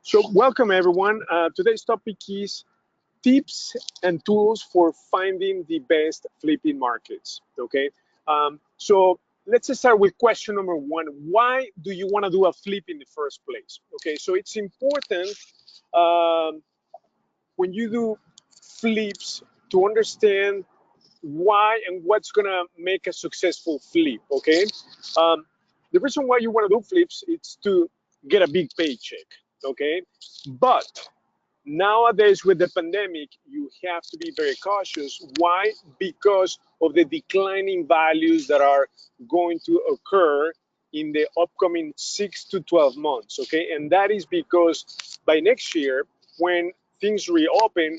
So welcome everyone. Today's topic is tips and tools for finding the best flipping markets. Okay, so let's just start with question number one. Why do you want to do a flip in the first place? Okay, so it's important when you do flips to understand why and what's gonna make a successful flip. Okay, the reason why you want to do flips is to get a big paycheck. Okay, but nowadays with the pandemic, you have to be very cautious. Why? Because of the declining values that are going to occur in the upcoming 6 to 12 months. Okay, and that is because by next year, when things reopen,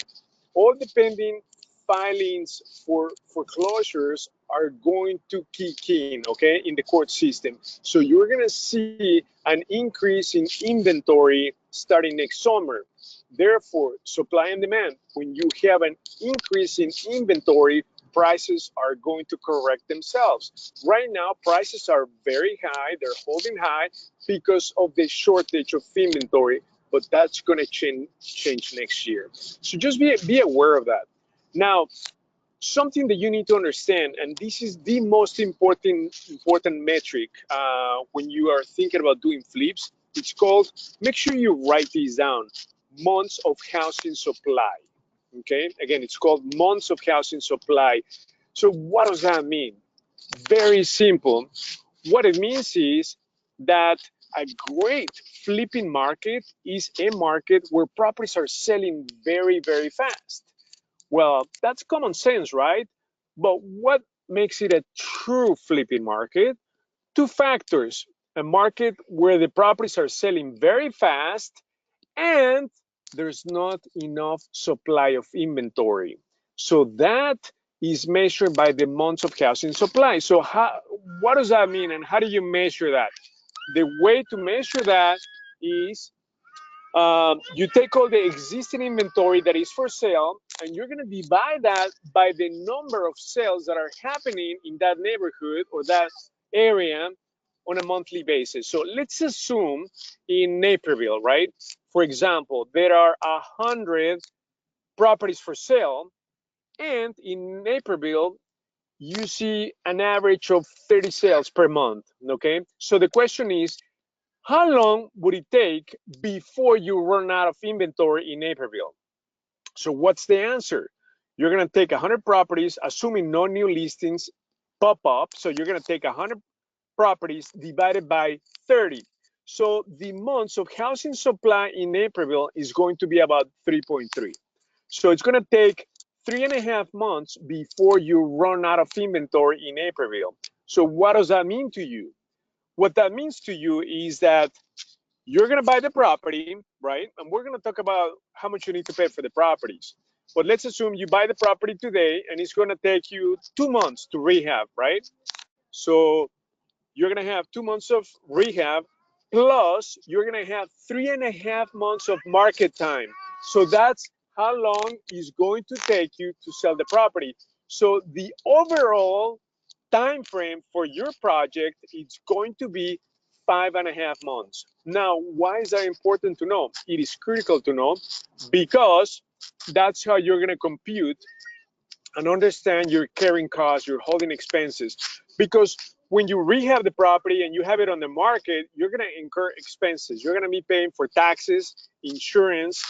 all the pending filings for foreclosures are going to kick in, okay, in the court system. So you're going to see an increase in inventory starting next summer. Therefore, supply and demand, when you have an increase in inventory, prices are going to correct themselves. Right now, prices are very high. They're holding high because of the shortage of inventory, but that's going to change next year. So just be aware of that. Now, something that you need to understand, and this is the most important metric when you are thinking about doing flips, it's called, make sure you write these down, months of housing supply. Okay, again, it's called months of housing supply. So what does that mean? Very simple. What it means is that a great flipping market is a market where properties are selling very, very fast. Well, that's common sense, right? But what makes it a true flipping market? Two factors: a market where the properties are selling very fast and there's not enough supply of inventory. So that is measured by the months of housing supply. So what does that mean and how do you measure that? The way to measure that is you take all the existing inventory that is for sale and you're going to divide that by the number of sales that are happening in that neighborhood or that area on a monthly basis. So let's assume in Naperville, right? For example, there are 100 properties for sale, and in Naperville, you see an average of 30 sales per month, okay? So the question is, how long would it take before you run out of inventory in Naperville? So what's the answer? You're gonna take 100 properties, assuming no new listings pop up. So you're gonna take 100 properties divided by 30. So the months of housing supply in Naperville is going to be about 3.3. So it's gonna take 3.5 months before you run out of inventory in Naperville. So what does that mean to you? What that means to you is that you're gonna buy the property, right? And we're gonna talk about how much you need to pay for the properties. But let's assume you buy the property today and it's gonna take you 2 months to rehab, right? So you're gonna have 2 months of rehab, plus you're gonna have 3.5 months of market time. So that's how long it's going to take you to sell the property. So the overall time frame for your project is going to be 5.5 months. Now, why is that important to know? It is critical to know because that's how you're gonna compute and understand your carrying costs, your holding expenses. Because when you rehab the property and you have it on the market, you're gonna incur expenses. You're gonna be paying for taxes, insurance,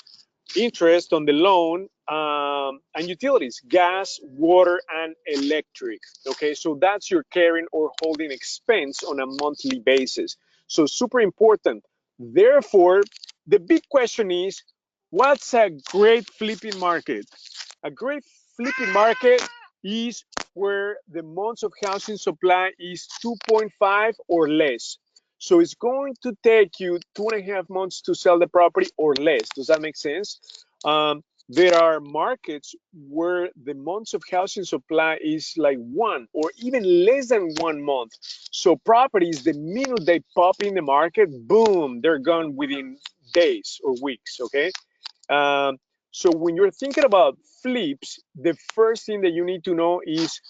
interest on the loan, and utilities, gas, water, and electric. Okay, so that's your carrying or holding expense on a monthly basis. So super important. Therefore, the big question is, what's a great flipping market? A great flipping market is where the months of housing supply is 2.5 or less. So it's going to take you 2.5 months to sell the property or less. Does that make sense? There are markets where the months of housing supply is like 1 or even less than 1 month. So properties, the minute they pop in the market, boom, they're gone within days or weeks, okay? So when you're thinking about flips, the first thing that you need to know is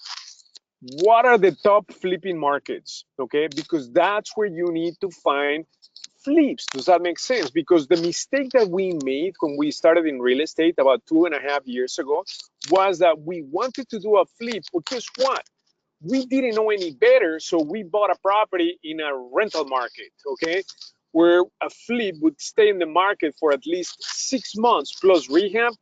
what are the top flipping markets, okay? Because that's where you need to find flips. Does that make sense? Because the mistake that we made when we started in real estate about 2.5 years ago was that we wanted to do a flip. Well, guess what? We didn't know any better, so we bought a property in a rental market, okay? Where a flip would stay in the market for at least 6 months plus rehab.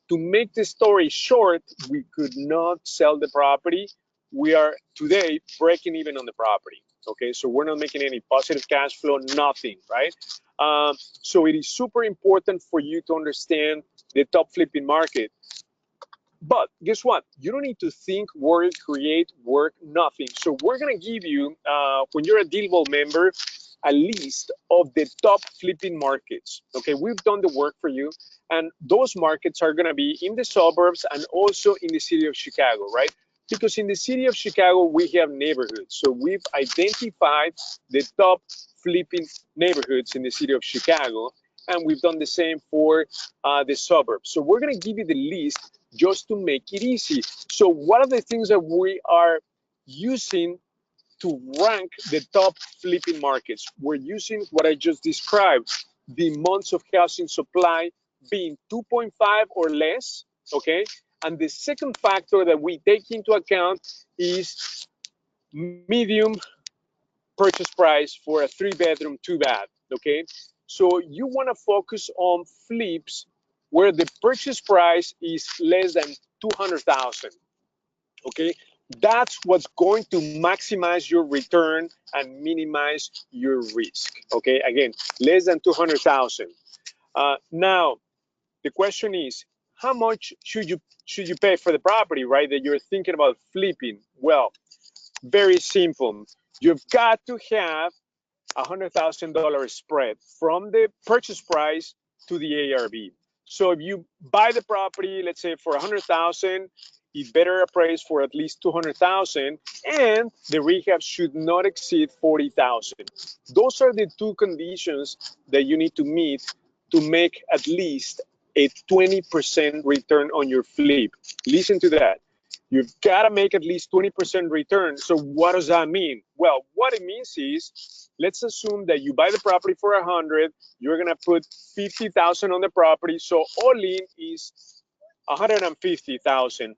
To make the story short, we could not sell the property. We are today breaking even on the property. Okay, so we're not making any positive cash flow, nothing, right? So it is super important for you to understand the top flipping market. But guess what? You don't need to think, worry, create, work, nothing. So we're gonna give you, when you're a DealVault member, a list of the top flipping markets. Okay, we've done the work for you, and those markets are gonna be in the suburbs and also in the city of Chicago, right? Because in the city of Chicago, we have neighborhoods. So we've identified the top flipping neighborhoods in the city of Chicago, and we've done the same for the suburbs. So we're gonna give you the list just to make it easy. So what are the things that we are using to rank the top flipping markets? We're using what I just described, the months of housing supply being 2.5 or less, okay? And the second factor that we take into account is medium purchase price for a 3-bedroom, 2-bath, okay? So you wanna focus on flips where the purchase price is less than 200,000, okay? That's what's going to maximize your return and minimize your risk, okay? Again, less than 200,000. Now, the question is, how much should you pay for the property, right? That you're thinking about flipping? Well, very simple. You've got to have $100,000 spread from the purchase price to the ARV. So if you buy the property, let's say for 100,000, it better appraise for at least 200,000, and the rehab should not exceed 40,000. Those are the two conditions that you need to meet to make at least a 20% return on your flip. Listen to that. You've got to make at least 20% return. So what does that mean? Well, what it means is, let's assume that you buy the property for 100, you're gonna put 50,000 on the property, so all in is 150,000,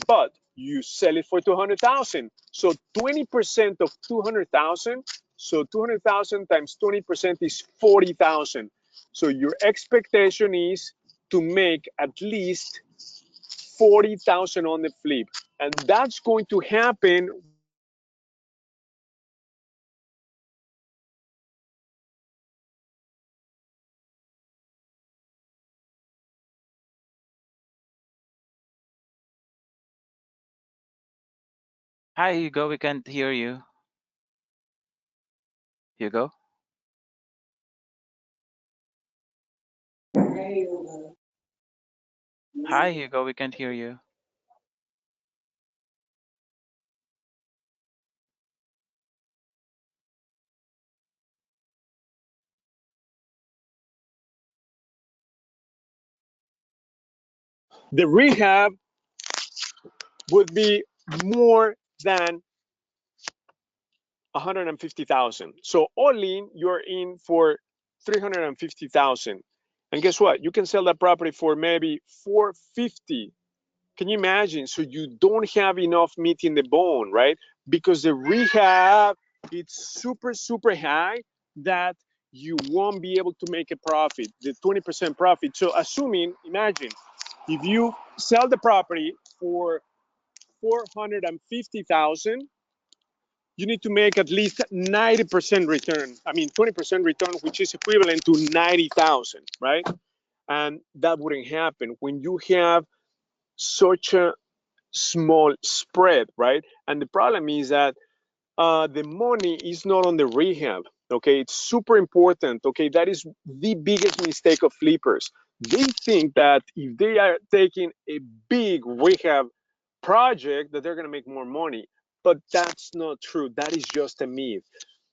but you sell it for 200,000. So 20% of 200,000, so 200,000 times 20% is 40,000. So your expectation is to make at least 40,000 on the flip, and that's going to happen. Hi, Hugo. We can't hear you. Hugo? Hi, Hugo. We can't hear you. The rehab would be more than 150,000. So all in, you're in for 350,000. And guess what? You can sell that property for maybe 450. Can you imagine? So you don't have enough meat in the bone, right? Because the rehab, it's super, super high that you won't be able to make a profit, the 20% profit. So assuming, imagine, if you sell the property for 450,000, you need to make at least 90% return. I mean, 20% return, which is equivalent to 90,000, right? And that wouldn't happen when you have such a small spread, right? And the problem is that the money is not on the rehab. Okay, it's super important. Okay, that is the biggest mistake of flippers. They think that if they are taking a big rehab project, that they're gonna make more money, but that's not true. That is just a myth.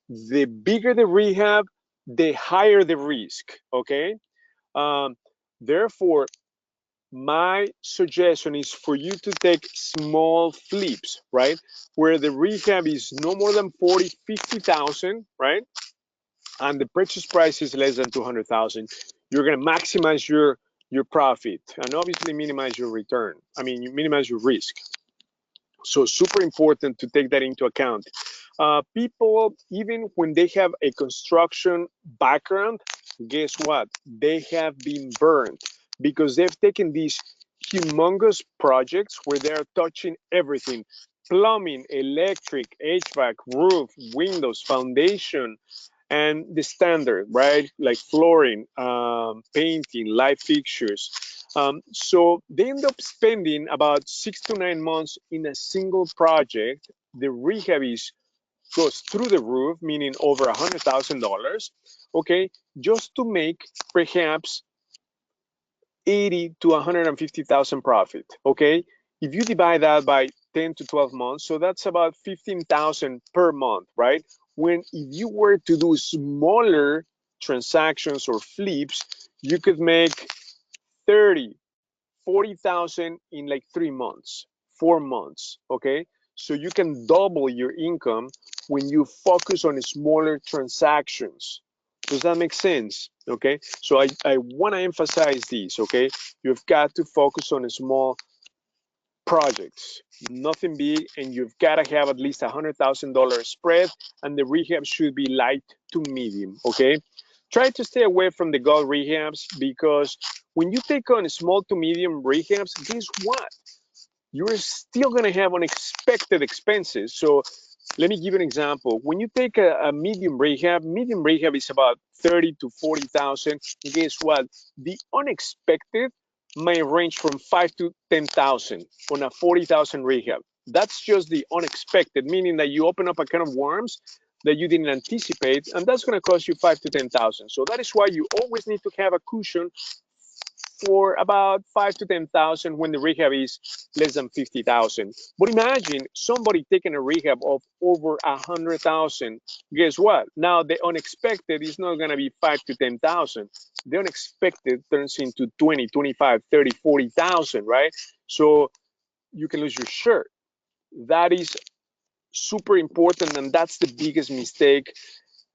The bigger the rehab, the higher the risk. Okay, um, therefore, my suggestion is for you to take small flips, right? Where the rehab is no more than 40, 50,000, right? and the purchase price is less than 200,000, you're going to maximize your profit and obviously minimize your return. I mean, you minimize your risk. So super important to take that into account. People, even when they have a construction background, guess what? They have been burned because they've taken these humongous projects where they're touching everything: plumbing, electric, HVAC, roof, windows, foundation, and the standard, right? Like flooring, painting, light fixtures. So they end up spending about 6 to 9 months in a single project. The rehab goes through the roof, meaning over $100,000, okay, just to make perhaps 80 to 150,000 profit, okay? If you divide that by 10 to 12 months, so that's about 15,000 per month, right? When if you were to do smaller transactions or flips, you could make 30, 40,000 in like 3 months, 4 months, okay? So you can double your income when you focus on smaller transactions. Does that make sense? Okay, so I want to emphasize this, okay? You've got to focus on small projects, nothing big, and you've got to have at least $100,000 spread, and the rehab should be light to medium, okay? Try to stay away from the gold rehabs because when you take on small to medium rehabs, guess what? You're still going to have unexpected expenses. So let me give you an example. When you take a medium rehab is about 30 to 40,000. Guess what? The unexpected may range from 5 to 10,000 on a 40,000 rehab. That's just the unexpected, meaning that you open up a can of worms that you didn't anticipate, and that's going to cost you 5 to 10,000. So that is why you always need to have a cushion for about 5 to 10,000 when the rehab is less than 50,000. But imagine somebody taking a rehab of over 100,000. Guess what? Now the unexpected is not going to be 5 to 10,000. The unexpected turns into 20, 25, 30, 40,000, right? So you can lose your shirt. That is super important, and that's the biggest mistake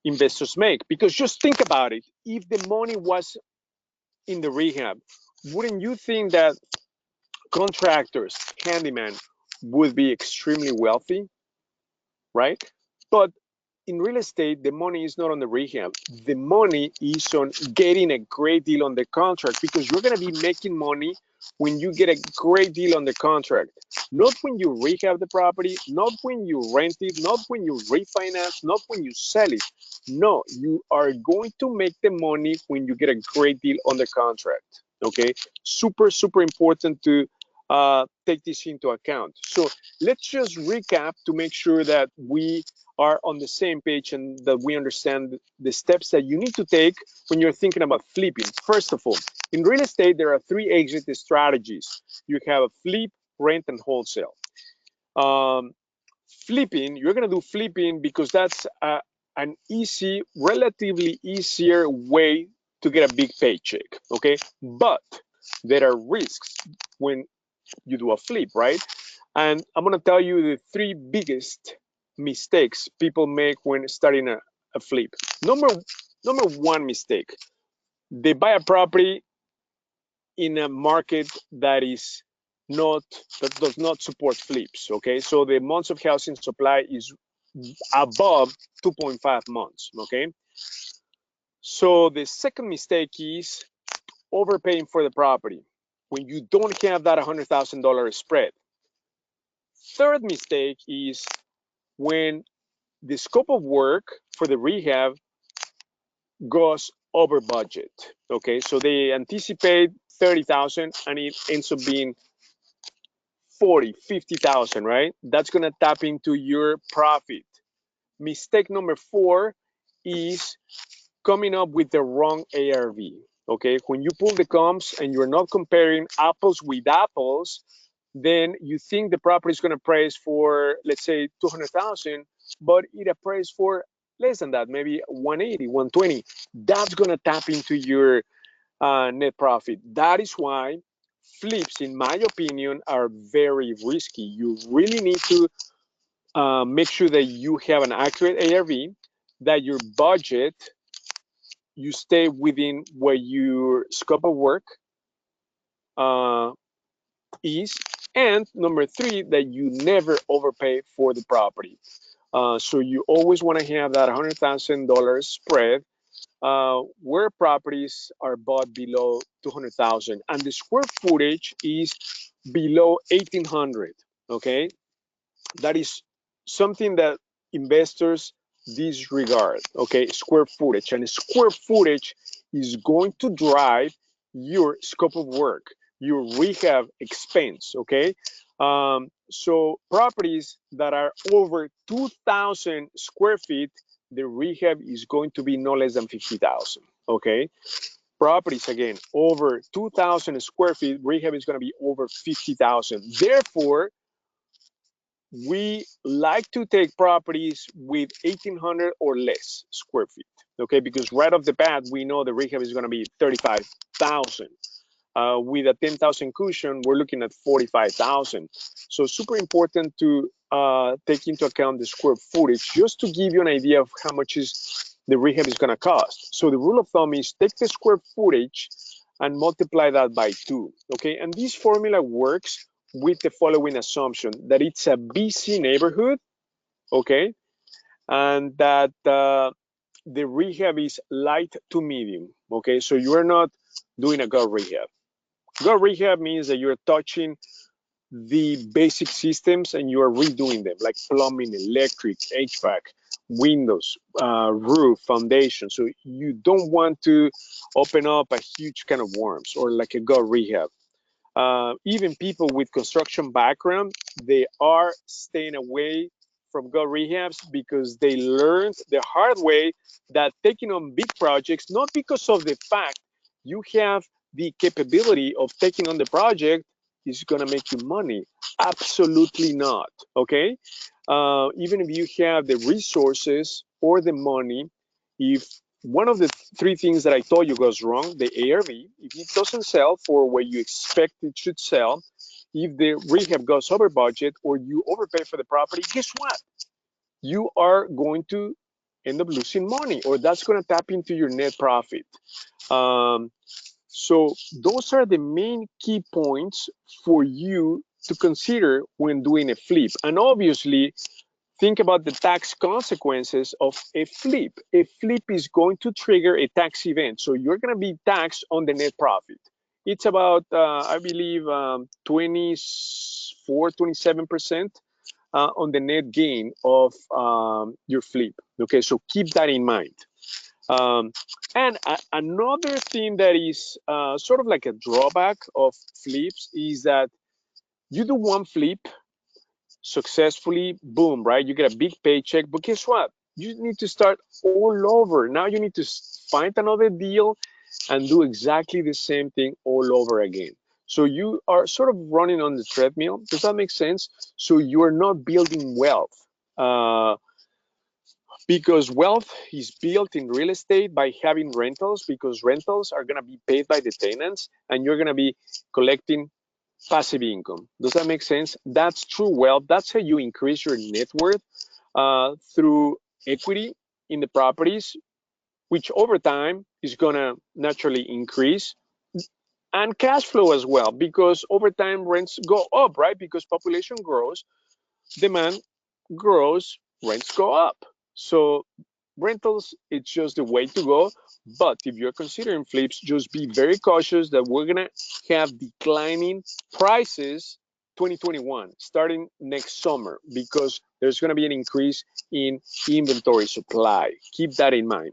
investors make. Because just think about it. If the money was in the rehab, wouldn't you think that contractors, handyman would be extremely wealthy, right? But in real estate, the money is not on the rehab. The money is on getting a great deal on the contract, because you're going to be making money when you get a great deal on the contract. Not when you rehab the property, not when you rent it, not when you refinance, not when you sell it. No, you are going to make the money when you get a great deal on the contract. Okay, super, super important to take this into account. So let's just recap to make sure that we are on the same page and that we understand the steps that you need to take when you're thinking about flipping. First of all, in real estate, there are three exit strategies. You have a flip, rent, and wholesale. Um, Flipping, you're going to do flipping because that's an easy, relatively easier way to get a big paycheck, okay? But there are risks when you do a flip, right? And I'm going to tell you the three biggest mistakes people make when starting a flip. Number one mistake: they buy a property in a market that is not that does not support flips. Okay, so the months of housing supply is above 2.5 months. Okay, so the second mistake is overpaying for the property when you don't have that $100,000 spread. Third mistake is when the scope of work for the rehab goes over budget. Okay, so they anticipate 30,000 and it ends up being 40, 50,000, right? That's gonna tap into your profit. Mistake number four is coming up with the wrong ARV. Okay, when you pull the comps and you're not comparing apples with apples, then you think the property is going to price for, let's say, 200,000, but it appraised for less than that, maybe 180, 120. That's going to tap into your net profit. That is why flips, in my opinion, are very risky. You really need to make sure that you have an accurate ARV, that your budget you stay within what your scope of work is, and number three, that you never overpay for the property. So you always want to have that $100,000 spread where properties are bought below 200,000 and the square footage is below 1,800. Okay, that is something that investors disregard. Okay, square footage, and square footage is going to drive your scope of work, your rehab expense. Okay, so properties that are over 2,000 square feet, the rehab is going to be no less than 50,000. Okay, properties again over 2,000 square feet, rehab is going to be over 50,000. Therefore, we like to take properties with 1,800 or less square feet, okay? Because right off the bat, we know the rehab is going to be 35,000. With a 10,000 cushion, we're looking at 45,000. So super important to take into account the square footage, just to give you an idea of how much is the rehab is going to cost. So the rule of thumb is take the square footage and multiply that by 2, okay? And this formula works with the following assumption, that it's a BC neighborhood, okay? And that the rehab is light to medium, okay? So you are not doing a gut rehab. Gut rehab means that you're touching the basic systems and you are redoing them, like plumbing, electric, HVAC, windows, roof, foundation. So you don't want to open up a huge can of worms, or like a gut rehab. Even people with construction background, they are staying away from gut rehabs because they learned the hard way that taking on big projects, not because of the fact you have the capability of taking on the project, is going to make you money. Absolutely not. Okay. Even if you have the resources or the money, if one of the three things that I told you goes wrong, the ARV, if it doesn't sell for what you expect it should sell, if the rehab goes over budget or you overpay for the property, guess what? You are going to end up losing money, or that's going to tap into your net profit. Um, so those are the main key points for you to consider when doing a flip. And obviously, think about the tax consequences of a flip. A flip is going to trigger a tax event. So you're going to be taxed on the net profit. It's about, I believe, 24, 27% on the net gain of your flip. Okay, so keep that in mind. And another thing that is sort of like a drawback of flips is that you do one flip successfully, boom, right? You get a big paycheck, but guess what? You need to start all over. Now you need to find another deal and do exactly the same thing all over again. So you are sort of running on the treadmill. Does that make sense? So you are not building wealth. Because wealth is built in real estate by having rentals, because rentals are going to be paid by the tenants and you're going to be collecting passive income. Does that make sense? That's true wealth. That's how you increase your net worth through equity in the properties, which over time is going to naturally increase, and cash flow as well, because over time rents go up, right? Because population grows, demand grows, rents go up. So rentals, it's just the way to go. But if you're considering flips, just be very cautious that we're gonna have declining prices 2021, starting next summer, because there's gonna be an increase in inventory supply. Keep that in mind.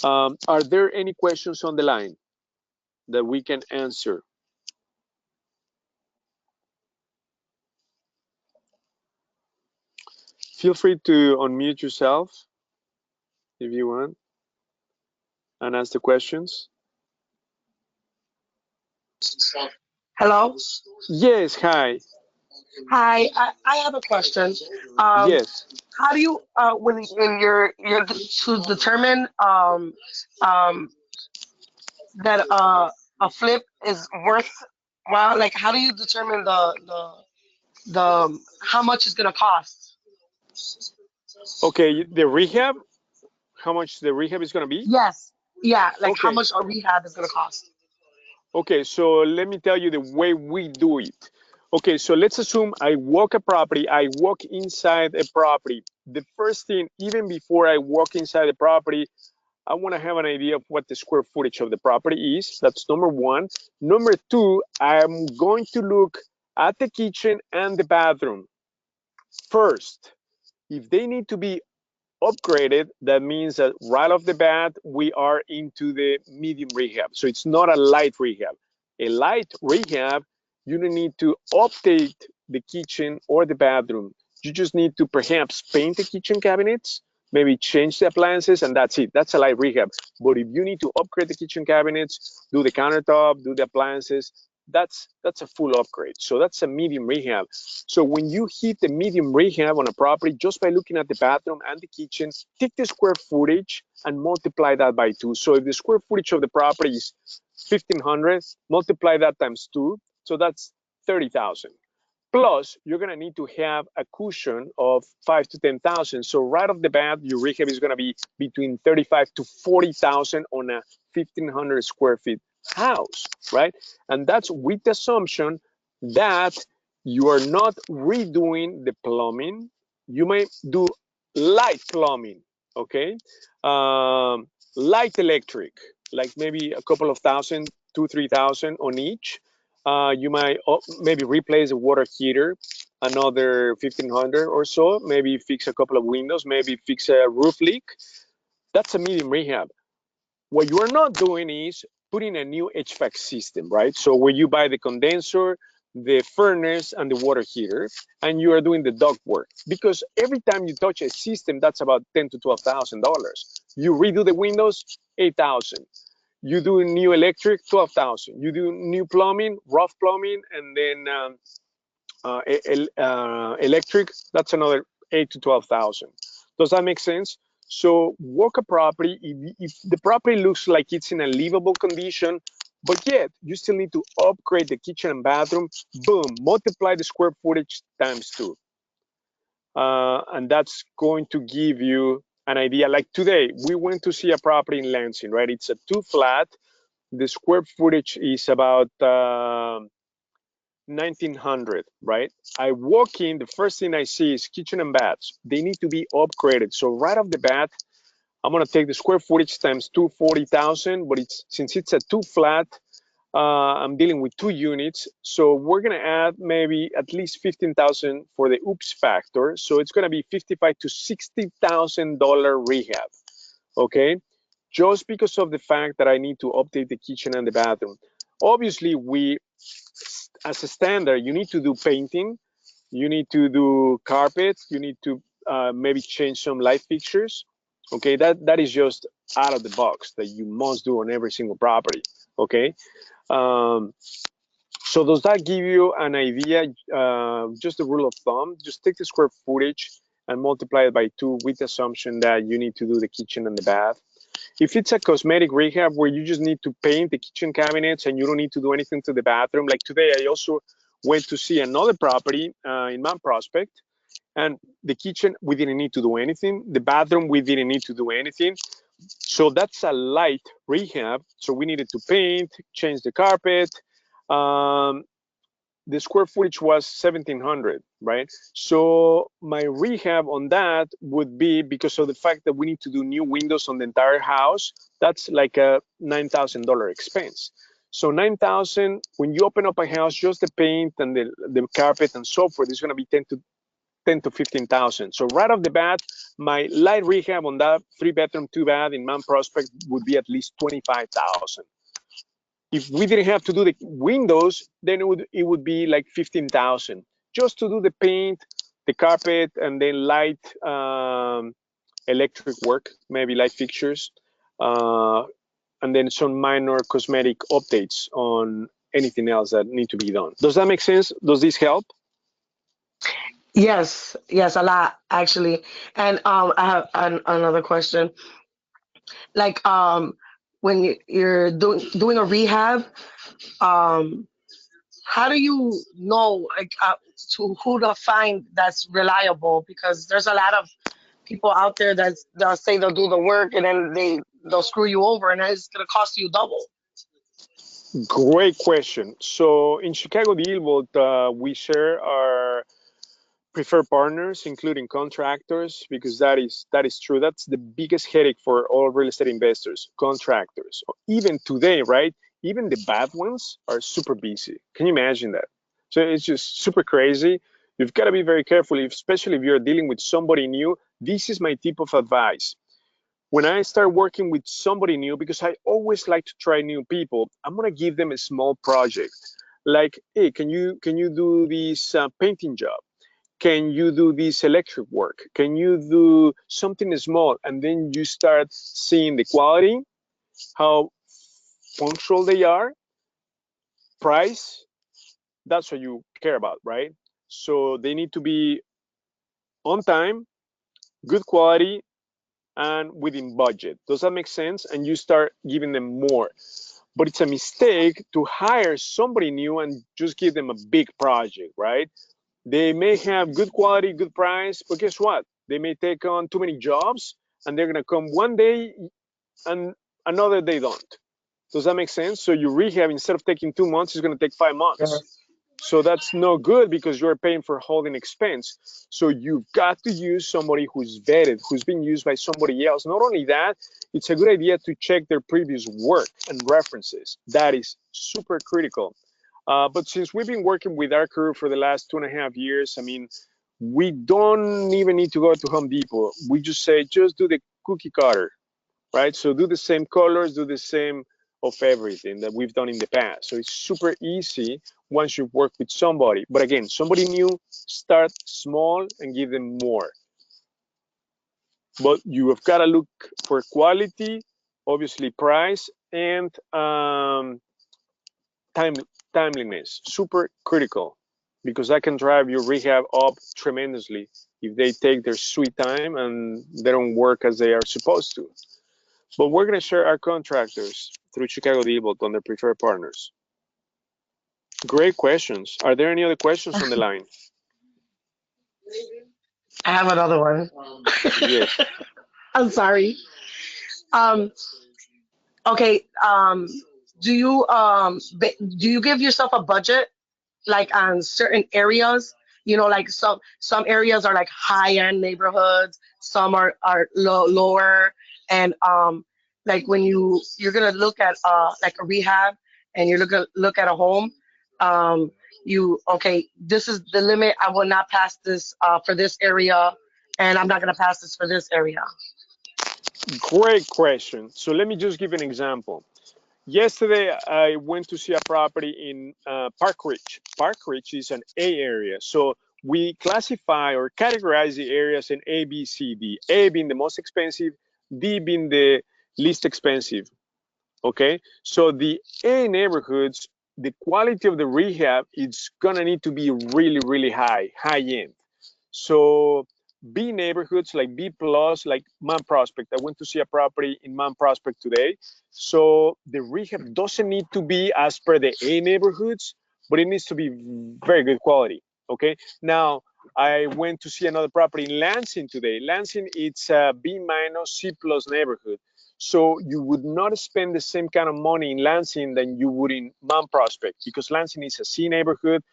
Are there any questions on the line that we can answer? Feel free to unmute yourself if you want and ask the questions. Hello. Yes, hi. Hi. I have a question. Um, Yes. how do you when you're to determine um that a flip is worth well, like how do you determine the how much it's gonna cost? Okay, the rehab, how much the rehab is going to be? Yes. Yeah, like how Okay. much a rehab is gonna cost. Okay, so let me tell you the way we do it. Okay, so let's assume I walk a property, I walk inside a property. The first thing, even before I walk inside the property, I want to have an idea of what the square footage of the property is. That's number one. Number two, I'm going to look at the kitchen and the bathroom. First, if they need to be upgraded, that means that right off the bat, we are into the medium rehab. So it's not a light rehab. A light rehab, you don't need to update the kitchen or the bathroom. You just need to perhaps paint the kitchen cabinets, maybe change the appliances, and that's it. That's a light rehab. But if you need to upgrade the kitchen cabinets, do the countertop, do the appliances, that's a full upgrade. So that's a medium rehab. So when you hit the medium rehab on a property, just by looking at the bathroom and the kitchen, take the square footage and multiply that by 2. So if the square footage of the property is 1,500, multiply that times 2. So that's 30,000. Plus, you're gonna need to have a cushion of 5 to 10,000. So right off the bat, your rehab is gonna be between 35 to 40,000 on a 1,500 square feet house, right? And that's with the assumption that you are not redoing the plumbing. You may do light plumbing, okay? Light electric, like maybe a couple of thousand, 3,000 on each. You might maybe replace a water heater, another 1,500 or so, maybe fix a couple of windows, maybe fix a roof leak. That's a medium rehab. What you are not doing is putting a new HVAC system, right? So where you buy the condenser, the furnace, and the water heater, and you are doing the duct work. Because every time you touch a system, that's about $10,000 to $12,000. You redo the windows, 8,000. You do new electric, 12,000. You do new plumbing, rough plumbing, and then electric, that's another 8 to 12,000. Does that make sense? So walk a property, if the property looks like it's in a livable condition, but yet you still need to upgrade the kitchen and bathroom, boom, multiply the square footage times 2. And that's going to give you an idea. Like today, we went to see a property in Lansing, right? It's a 2 flat. The square footage is about 1,900, right? I walk in, the first thing I see is kitchen and baths. They need to be upgraded. So right off the bat, I'm gonna take the square footage times 240,000, but since it's a 2 flat, I'm dealing with 2 units. So we're gonna add maybe at least 15,000 for the oops factor. So it's gonna be 55 to $60,000 rehab, okay? Just because of the fact that I need to update the kitchen and the bathroom. Obviously, as a standard, you need to do painting, you need to do carpet, you need to maybe change some light fixtures. Okay, that is just out of the box that you must do on every single property. Okay, um, so does that give you an idea? Just a rule of thumb: just take the square footage and multiply it by 2 with the assumption that you need to do the kitchen and the bath. If it's a cosmetic rehab where you just need to paint the kitchen cabinets and you don't need to do anything to the bathroom, like today, I also went to see another property in Mount Prospect, and the kitchen, we didn't need to do anything. The bathroom, we didn't need to do anything. So that's a light rehab. So we needed to paint, change the carpet. Um, the square footage was 1,700, right? So my rehab on that would be, because of the fact that we need to do new windows on the entire house, that's like a $9,000 expense. So 9,000, when you open up a house, just the paint and the carpet and so forth is going to be 10 to 15,000. So right off the bat, my light rehab on that 3-bedroom, 2-bath in Mount Prospect would be at least 25,000. If we didn't have to do the windows, then it would be like 15,000 just to do the paint, the carpet, and then light electric work, maybe light fixtures, uh, and then some minor cosmetic updates on anything else that need to be done. Does that make sense? Does this help? Yes, yes, a lot actually. And I have another question. Like when you're doing a rehab, um, how do you know like to who to find that's reliable? Because there's a lot of people out there that they'll say they'll do the work and then they'll screw you over, and it's gonna cost you double. Great question. So in ChicagoDealVault, we share our preferred partners, including contractors, because that is true. That's the biggest headache for all real estate investors, contractors. Even today, right? Even the bad ones are super busy. Can you imagine that? So it's just super crazy. You've got to be very careful, especially if you're dealing with somebody new. This is my tip of advice. When I start working with somebody new, because I always like to try new people, I'm gonna give them a small project. Like, hey, can you do this painting job? Can you do this electric work? Can you do something small? And then you start seeing the quality, how punctual they are, price. That's what you care about, right? So they need to be on time, good quality, and within budget. Does that make sense? And you start giving them more. But it's a mistake to hire somebody new and just give them a big project, right? They may have good quality, good price, but guess what? They may take on too many jobs and they're gonna come one day and another they don't. Does that make sense? So your rehab, instead of taking 2 months, is gonna take 5 months. So that's no good because you're paying for holding expense. So you've got to use somebody who's vetted, who's been used by somebody else. Not only that, it's a good idea to check their previous work and references. That is super critical. But since we've been working with our crew for the last 2.5 years, I mean, we don't even need to go to Home Depot. We just say, just do the cookie cutter, right? So do the same colors, do the same of everything that we've done in the past. So it's super easy once you work with somebody. But again, somebody new, start small and give them more. But you have got to look for quality, obviously price, and timeliness, super critical, because that can drive your rehab up tremendously if they take their sweet time and they don't work as they are supposed to. But we're going to share our contractors through ChicagoDealVault on their preferred partners. Great questions. Are there any other questions on the line? I have another one. Yes. I'm sorry. Um, okay. Do you give yourself a budget like on certain areas? You know, like some areas are like high end neighborhoods, some are lower, and like when you're gonna look at like a rehab and you're look at a home, um, you okay, this is the limit. I will not pass this for this area, and I'm not gonna pass this for this area. Great question. So let me just give an example. Yesterday, I went to see a property in Park Ridge. Park Ridge is an A area. So we classify or categorize the areas in A, B, C, D. A being the most expensive, D being the least expensive. Okay. So the A neighborhoods, the quality of the rehab is gonna need to be really, really high end. So B neighborhoods like B plus, like Mount Prospect. I went to see a property in Mount Prospect today. So the rehab doesn't need to be as per the A neighborhoods, but it needs to be very good quality. Okay. Now I went to see another property in Lansing today. Lansing, it's a B minus C plus neighborhood. So you would not spend the same kind of money in Lansing than you would in Mount Prospect, because Lansing is a C neighborhood.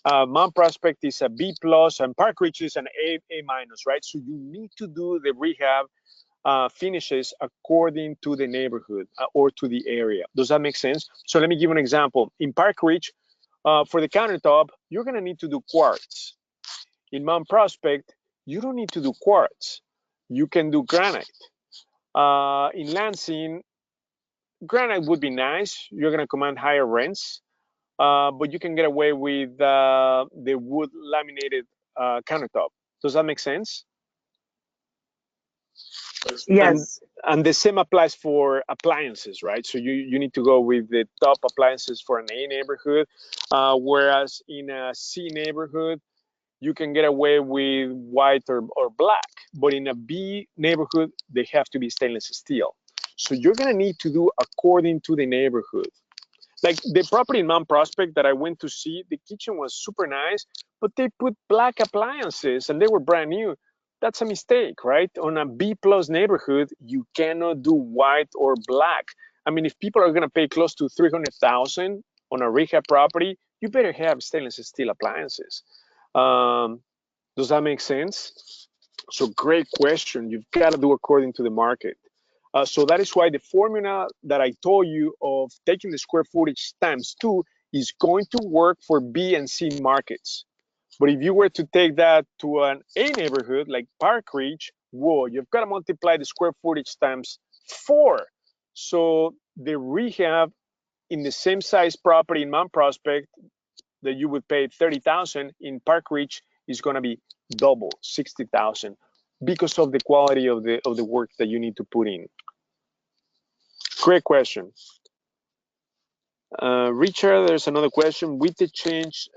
Mount Prospect is a B plus, and Park Ridge is an A minus, right? So you need to do the rehab finishes according to the neighborhood or to the area. Does that make sense? So let me give you an example. In Park Ridge, for the countertop, you're gonna need to do quartz. In Mount Prospect, you don't need to do quartz. You can do granite. In Lansing, granite would be nice. You're gonna command higher rents. But you can get away with the wood laminated countertop. Does that make sense? And Yes. and the same applies for appliances, right? So you need to go with the top appliances for an A neighborhood, whereas in a C neighborhood, you can get away with white or black. But in a B neighborhood, they have to be stainless steel. So you're gonna need to do according to the neighborhood. Like the property in Mount Prospect that I went to see, the kitchen was super nice, but they put black appliances and they were brand new. that's a mistake, right? On a B plus neighborhood, you cannot do white or black. I mean, if people are gonna pay close to 300,000 on a rehab property, you better have stainless steel appliances. Does that make sense? So great question. You've got to do according to the market. So that is why the formula that I told you of taking the square footage times 2 is going to work for B and C markets. But if you were to take that to an A neighborhood like Park Ridge, whoa, you've got to multiply the square footage times 4. So the rehab in the same size property in Mount Prospect that you would pay 30,000 in Park Ridge is going to be double, 60,000, because of the quality of the work that you need to put in. Great question. Richard, there's another question. With the change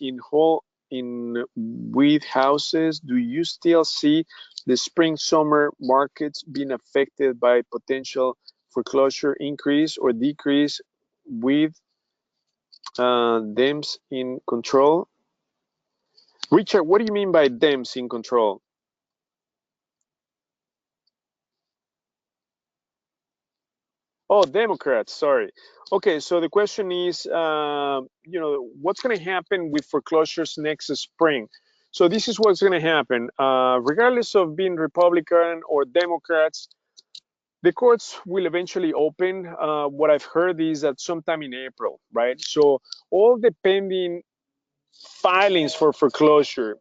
in with houses, do you still see the spring summer markets being affected by potential foreclosure increase or decrease with DEMS in control? Richard, what do you mean by DEMS in control? Oh, Democrats, sorry. Okay, so the question is, what's going to happen with foreclosures next spring? So this is what's going to happen. Regardless of being Republican or Democrats, the courts will eventually open. What I've heard is that sometime in April, right? So all the pending filings for foreclosure,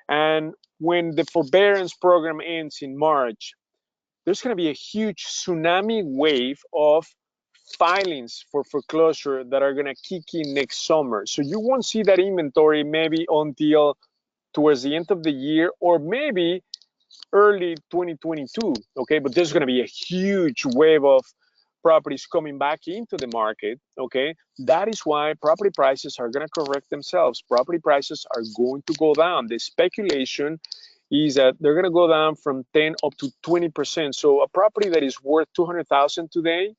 and when the forbearance program ends in March, there's going to be a huge tsunami wave of filings for foreclosure that are going to kick in next summer. So you won't see that inventory maybe until towards the end of the year or maybe early 2022. Okay, but there's going to be a huge wave of properties coming back into the market. Okay, that is why property prices are going to correct themselves. Property prices are going to go down. The speculation is that they're going to go down from 10 up to 20%. So a property that is worth 200,000 today,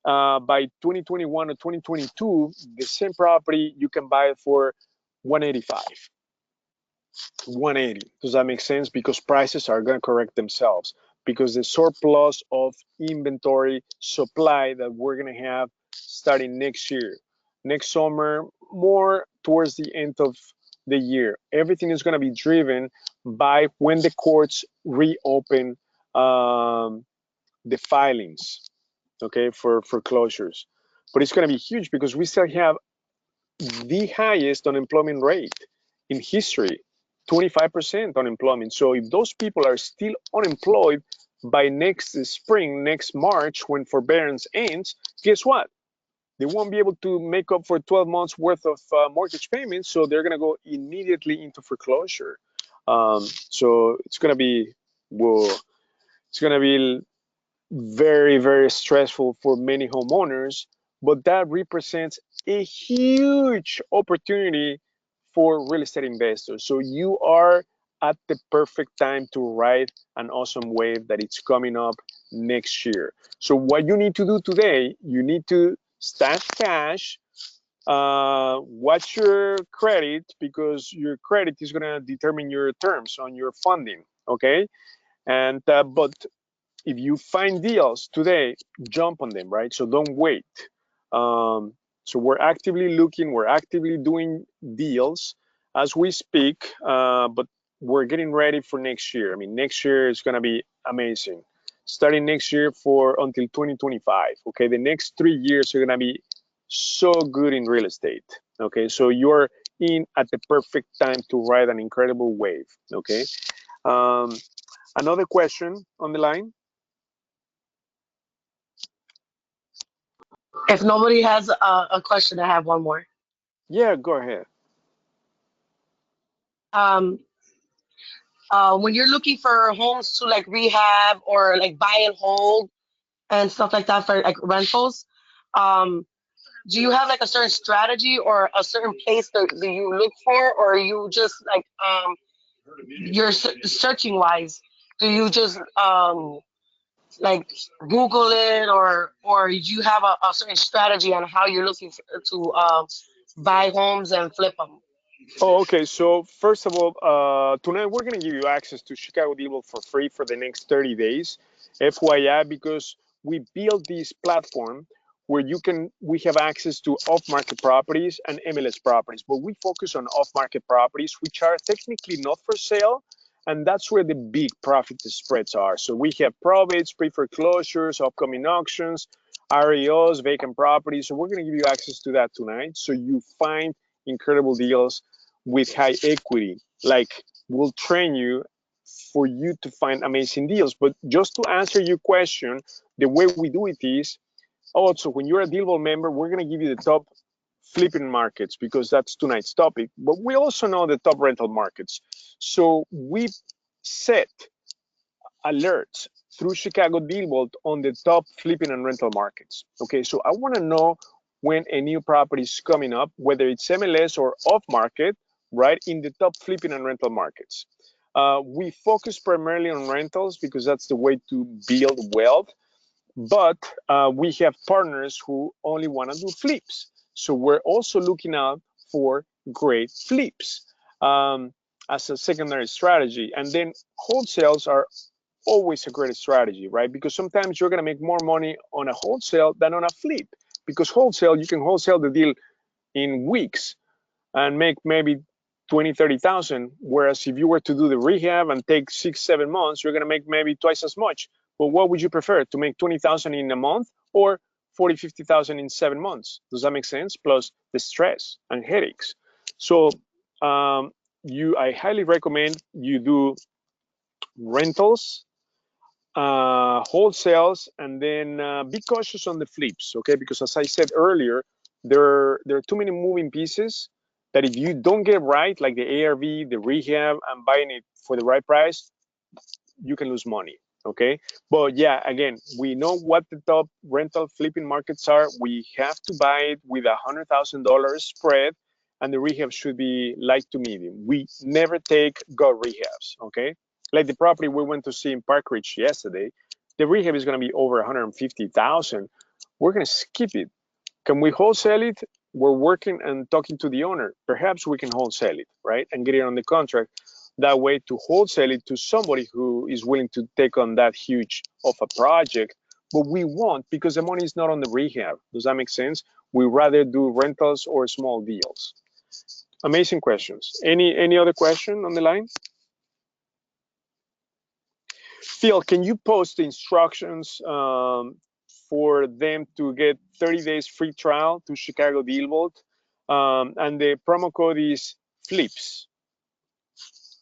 by 2021 or 2022, the same property you can buy it for 185, 180. Does that make sense? Because prices are going to correct themselves because the surplus of inventory supply that we're going to have starting next year, next summer, more towards the end of the year. Everything is going to be driven by when the courts reopen the filings, okay, for foreclosures. But it's going to be huge because we still have the highest unemployment rate in history, 25% unemployment. So if those people are still unemployed by next spring, next March, when forbearance ends, guess what? They won't be able to make up for 12 months worth of mortgage payments, so they're going to go immediately into foreclosure. So it's going to be, whoa, it's going to be very, very stressful for many homeowners, but that represents a huge opportunity for real estate investors. So you are at the perfect time to ride an awesome wave that it's coming up next year. So what you need to do today, you need to stash cash, watch your credit because your credit is going to determine your terms on your funding, okay? And but if you find deals today, jump on them, right? So don't wait. So we're actively looking, we're actively doing deals as we speak, but we're getting ready for next year. I mean, next year is going to be amazing. Starting next year for until 2025. Okay, the next 3 years are going to be so good in real estate. Okay, so you're in at the perfect time to ride an incredible wave. Okay, another question on the line. If nobody has a question, I have one more. Yeah, go ahead. Um, when you're looking for homes to like rehab or like buy and hold and stuff like that for like rentals, um, do you have like a certain strategy or a certain place that you look for, or you just like you're searching wise? Do you just like Google it, or do you have a certain strategy on how you're looking to buy homes and flip them? Oh, okay. So first of all, tonight we're gonna give you access to ChicagoDealVault for free for the next 30 days. FYI, because we built this platform where we have access to off-market properties and MLS properties, but we focus on off-market properties, which are technically not for sale, and that's where the big profit spreads are. So we have probates, pre-foreclosures, upcoming auctions, REOs, vacant properties. So we're gonna give you access to that tonight, so you find incredible deals with high equity. Like, we'll train you for you to find amazing deals. But just to answer your question, the way we do it is also when you're a DealVault member, we're going to give you the top flipping markets because that's tonight's topic. But we also know the top rental markets. So we set alerts through ChicagoDealVault on the top flipping and rental markets. Okay, so I want to know when a new property is coming up, whether it's MLS or off market, right, in the top flipping and rental markets. We focus primarily on rentals because that's the way to build wealth, but we have partners who only want to do flips. So we're also looking out for great flips as a secondary strategy. And then wholesales are always a great strategy, right? Because sometimes you're going to make more money on a wholesale than on a flip. Because wholesale, you can wholesale the deal in weeks and make maybe 20, 30,000. Whereas if you were to do the rehab and take 6, 7 months, you're going to make maybe twice as much. But what would you prefer, to make 20,000 in a month or 40, 50,000 in 7 months? Does that make sense? Plus the stress and headaches. So I highly recommend you do rentals, wholesales, and then be cautious on the flips, okay? Because as I said earlier, there are too many moving pieces that if you don't get right, like the ARV, the rehab, and buying it for the right price, you can lose money, okay? But yeah, again, we know what the top rental flipping markets are. We have to buy it with $100,000 spread, and the rehab should be light to medium. We never take gut rehabs, okay? Like the property we went to see in Park Ridge yesterday, the rehab is going to be over 150,000. We're going to skip it. Can we wholesale it? We're working and talking to the owner. Perhaps we can wholesale it, right? And get it on the contract. That way to wholesale it to somebody who is willing to take on that huge of a project. But we won't because the money is not on the rehab. Does that make sense? We rather do rentals or small deals. Amazing questions. Any other question on the line? Phil, can you post the instructions for them to get 30 days free trial to ChicagoDealVault? And the promo code is FLIPS.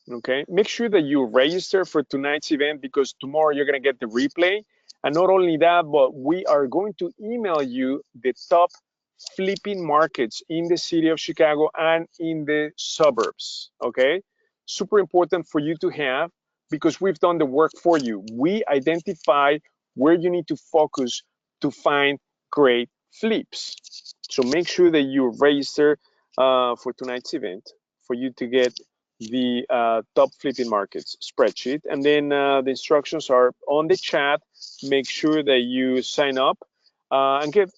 Okay, make sure that you register for tonight's event because tomorrow you're going to get the replay. And not only that, but we are going to email you the top flipping markets in the city of Chicago and in the suburbs. Okay, super important for you to have because we've done the work for you. We identify where you need to focus to find great flips. So make sure that you register for tonight's event for you to get the top flipping markets spreadsheet. And then the instructions are on the chat. Make sure that you sign up and get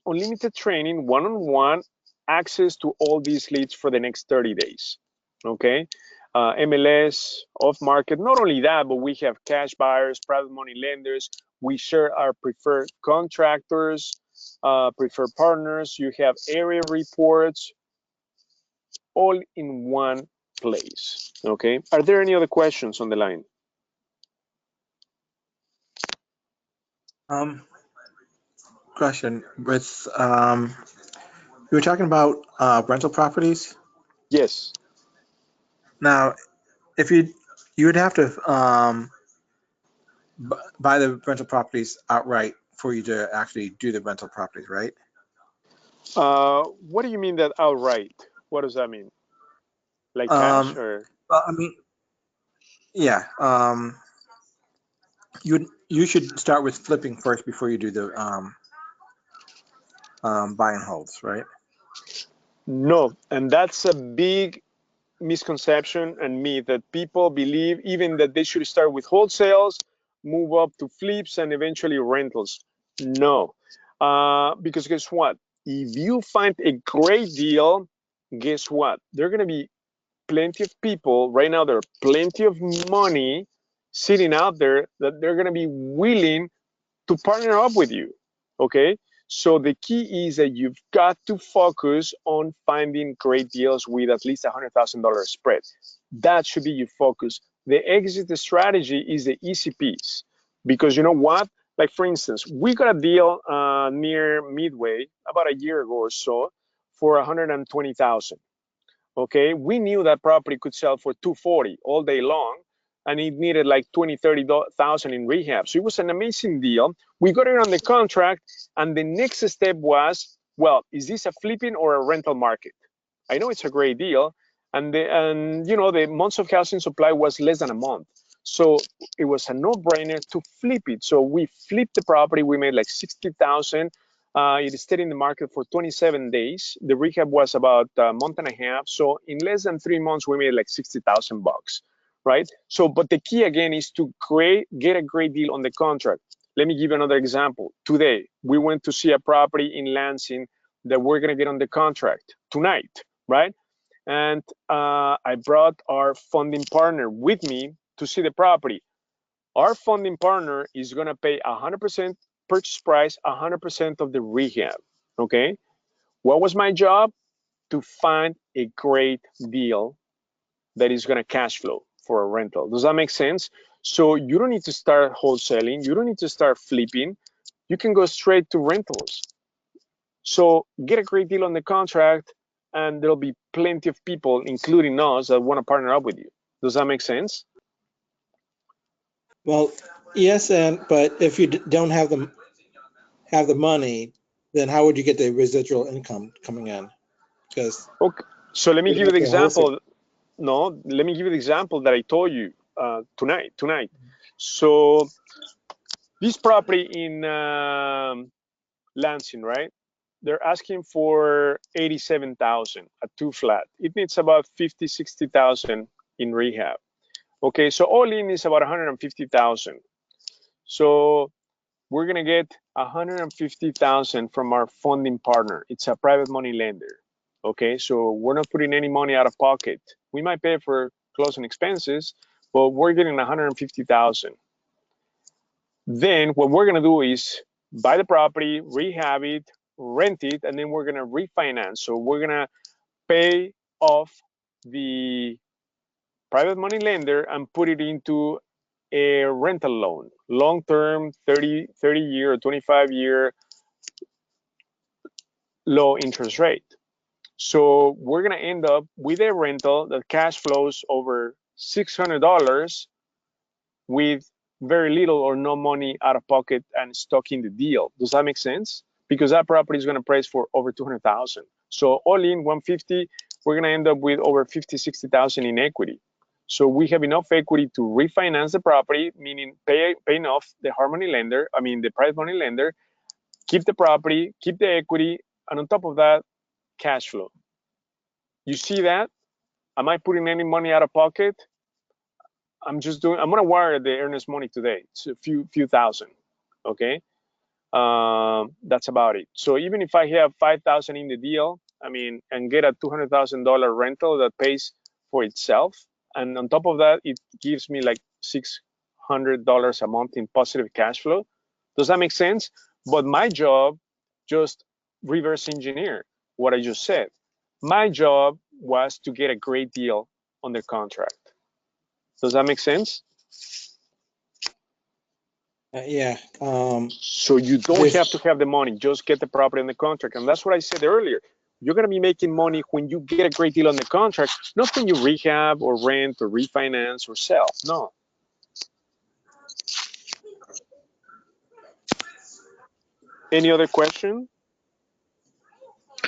unlimited training, one-on-one access to all these leads for the next 30 days. Okay. MLS, off market. Not only that, but we have cash buyers, private money lenders. We share our preferred contractors, preferred partners. You have area reports, all in one place. Okay. Are there any other questions on the line? Question with we were talking about rental properties. Yes. Now, if you would have to buy the rental properties outright for you to actually do the rental properties, right? What do you mean that outright? What does that mean? Like cash or? I mean, yeah. You should start with flipping first before you do the buy and holds, right? No, and that's a big misconception and myth that people believe even that they should start with wholesales, move up to flips, and eventually rentals. No, because guess what? If you find a great deal, guess what? There are going to be plenty of people right now. There are plenty of money sitting out there that they're going to be willing to partner up with you. Okay, so the key is that you've got to focus on finding great deals with at least $100,000 spread. That should be your focus. The exit strategy is the easy piece, because you know what? Like for instance, we got a deal near Midway about a year ago or so for 120,000. Okay, we knew that property could sell for 240 all day long, and it needed like 20, 30,000 in rehab. So it was an amazing deal. We got it on the contract, and the next step was, well, is this a flipping or a rental market? I know it's a great deal, and you know, the months of housing supply was less than a month. So it was a no-brainer to flip it. So we flipped the property. We made like 60,000. It stayed in the market for 27 days. The rehab was about a month and a half. So in less than 3 months, we made like 60,000 bucks, right? So, but the key again is to get a great deal on the contract. Let me give you another example. Today, we went to see a property in Lansing that we're gonna get on the contract tonight, right? And I brought our funding partner with me to see the property. Our funding partner is gonna pay 100% purchase price, 100% of the rehab, okay? What was my job? To find a great deal that is gonna cash flow for a rental. Does that make sense? So you don't need to start wholesaling. You don't need to start flipping. You can go straight to rentals. So get a great deal on the contract, and there'll be plenty of people, including us, that wanna partner up with you. Does that make sense? Well, yes, but if you don't have the money, then how would you get the residual income coming in? Because Okay. So let me you'd give you the have to wholesale. example. No, let me give you the example that I told you tonight. So this property in Lansing, right? They're asking for 87,000, a 2-flat. It needs about 50, 60,000 in rehab. Okay, so all in is about 150,000. So we're gonna get 150,000 from our funding partner. It's a private money lender. Okay, so we're not putting any money out of pocket. We might pay for closing expenses, but we're getting 150,000. Then what we're gonna do is buy the property, rehab it, rent it, and then we're gonna refinance. So we're gonna pay off the private money lender and put it into a rental loan, long-term, 30-year or 25-year low interest rate. So we're gonna end up with a rental that cash flows over $600 with very little or no money out of pocket and stuck in the deal. Does that make sense? Because that property is gonna price for over 200,000. So all in 150, we're gonna end up with over 50, 60,000 in equity. So we have enough equity to refinance the property, meaning paying off the the private money lender, keep the property, keep the equity, and on top of that, cash flow. You see that? Am I putting any money out of pocket? I'm gonna wire the earnest money today. It's a few thousand, okay? That's about it. So even if I have 5,000 in the deal, and get a $200,000 rental that pays for itself, and on top of that, it gives me like $600 a month in positive cash flow. Does that make sense? But my job, just reverse engineer what I just said. My job was to get a great deal on the contract. Does that make sense? Yeah. So you don't have to have the money, just get the property on the contract. And that's what I said earlier. You're gonna be making money when you get a great deal on the contract, not when you rehab or rent or refinance or sell. No. Any other question?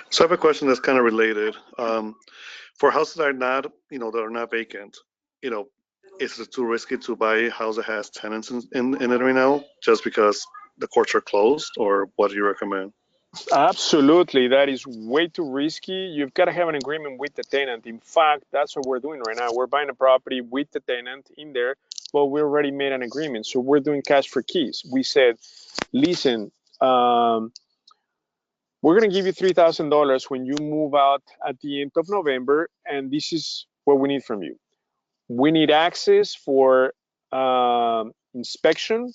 So I have a question that's kind of related. For houses that are not, that are not vacant, is it too risky to buy a house that has tenants in it right now just because the courts are closed, or what do you recommend? Absolutely, that is way too risky. You've got to have an agreement with the tenant. In fact, that's what we're doing right now. We're buying a property with the tenant in there, but we already made an agreement. So we're doing cash for keys. We said, listen, We're going to give you $3,000 when you move out at the end of November, and this is what we need from you. We need access for inspection,